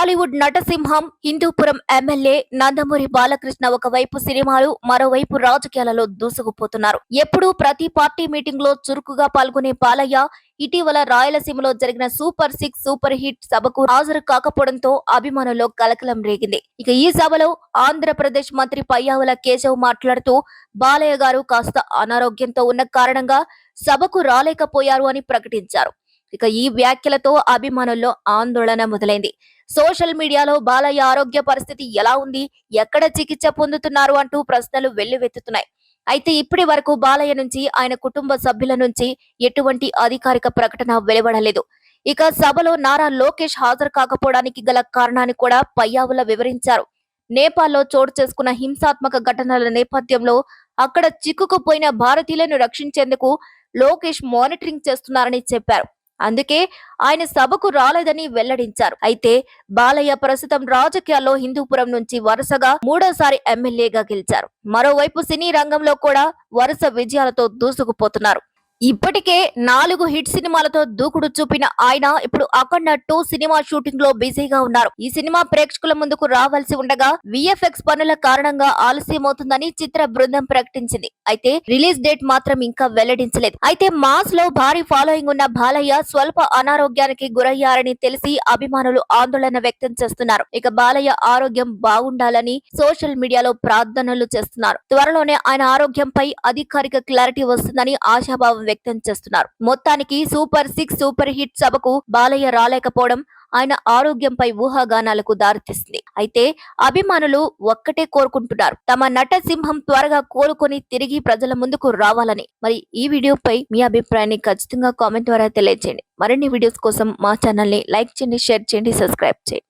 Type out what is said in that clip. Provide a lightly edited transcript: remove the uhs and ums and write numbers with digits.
Tollywood నటసింహం Hindupuram MLA Nandamuri Balakrishna ఒకవైపు సినిమాలు మరోవైపు రాజకీయాలలో దూసుకుపోతున్నారు. ఎప్పుడూ ప్రతి పార్టీ మీటింగ్ లో చురుకుగా పాల్గొనే బాలయ్య ఇటీవల రాయలసీమలో జరిగిన సూపర్ 6 సూపర్ హిట్ సభకు హాజరు కాకపోవడంతో అభిమానుల్లో కలకలం రేగింది. ఇక ఈ సభలో ఆంధ్రప్రదేశ్ మంత్రి పయ్యావుల కేశవ్ మాట్లాడుతూ బాలయ్య గారు కాస్త అనారోగ్యంతో ఉన్న కారణంగా సభకు రాలేకపోయారు అని ప్రకటించారు. ఇక ఈ వ్యాఖ్యలతో అభిమానుల్లో ఆందోళన మొదలైంది. సోషల్ మీడియాలో బాలయ్య ఆరోగ్య పరిస్థితి ఎలా ఉంది, ఎక్కడ చికిత్స పొందుతున్నారు అంటూ ప్రశ్నలు వెల్లువెత్తుతున్నాయి. అయితే ఇప్పటి వరకు బాలయ్య నుంచి ఆయన కుటుంబ సభ్యుల నుంచి ఎటువంటి అధికారిక ప్రకటన వెలువడలేదు. ఇక సభలో నారా లోకేష్ హాజరు కాకపోవడానికి గల కారణాన్ని కూడా పయ్యావుల వివరించారు. నేపాల్లో చోటు చేసుకున్న హింసాత్మక ఘటనల నేపథ్యంలో అక్కడ చిక్కుకుపోయిన భారతీయులను రక్షించేందుకు లోకేష్ మానిటరింగ్ చేస్తున్నారని చెప్పారు. అందుకే ఆయన సభకు రాలేదని వెల్లడించారు. అయితే బాలయ్య ప్రస్తుతం రాజకీయాల్లో హిందూపురం నుంచి వరుసగా మూడోసారి ఎమ్మెల్యేగా గెలిచారు. మరోవైపు సినీ రంగంలో కూడా వరుస విజయాలతో దూసుకుపోతున్నారు. ఇప్పటికే 4 హిట్ సినిమాలతో దూకుడు చూపిన ఆయన ఇప్పుడు అఖండ 2 సినిమా షూటింగ్ లో బిజీగా ఉన్నారు. ఈ సినిమా ప్రేక్షకుల ముందుకు రావాల్సి ఉండగా విఎఫ్ఎక్స్ పనుల కారణంగా ఆలస్యమవుతుందని చిత్ర బృందం ప్రకటించింది. అయితే రిలీజ్ డేట్ మాత్రం ఇంకా వెల్లడించలేదు. అయితే మాస్ లో భారీ ఫాలోయింగ్ ఉన్న బాలయ్య స్వల్ప అనారోగ్యానికి గురయ్యారని తెలిసి అభిమానులు ఆందోళన వ్యక్తం చేస్తున్నారు. ఇక బాలయ్య ఆరోగ్యం బాగుండాలని సోషల్ మీడియాలో ప్రార్థనలు చేస్తున్నారు. త్వరలోనే ఆయన ఆరోగ్యంపై అధికారిక క్లారిటీ వస్తుందని ఆశాభావం వ్యక్తం చేస్తున్నారు. మొత్తానికి సూపర్ 6 సూపర్ హిట్ సభకు బాలయ్య రాలేకపోవడం ఆయన ఆరోగ్యంపై ఊహాగానాలకు దారితీస్తుంది. అయితే అభిమానులు ఒక్కటే కోరుకుంటున్నారు, తమ నటసింహం త్వరగా కోలుకొని తిరిగి ప్రజల ముందుకు రావాలని. మరి ఈ వీడియోపై మీ అభిప్రాయాన్ని ఖచ్చితంగా కామెంట్ ద్వారా తెలియజేయండి. మరిన్ని వీడియోస్ కోసం మా ఛానల్ ని లైక్ చేయండి, షేర్ చేయండి, సబ్స్క్రైబ్ చేయండి.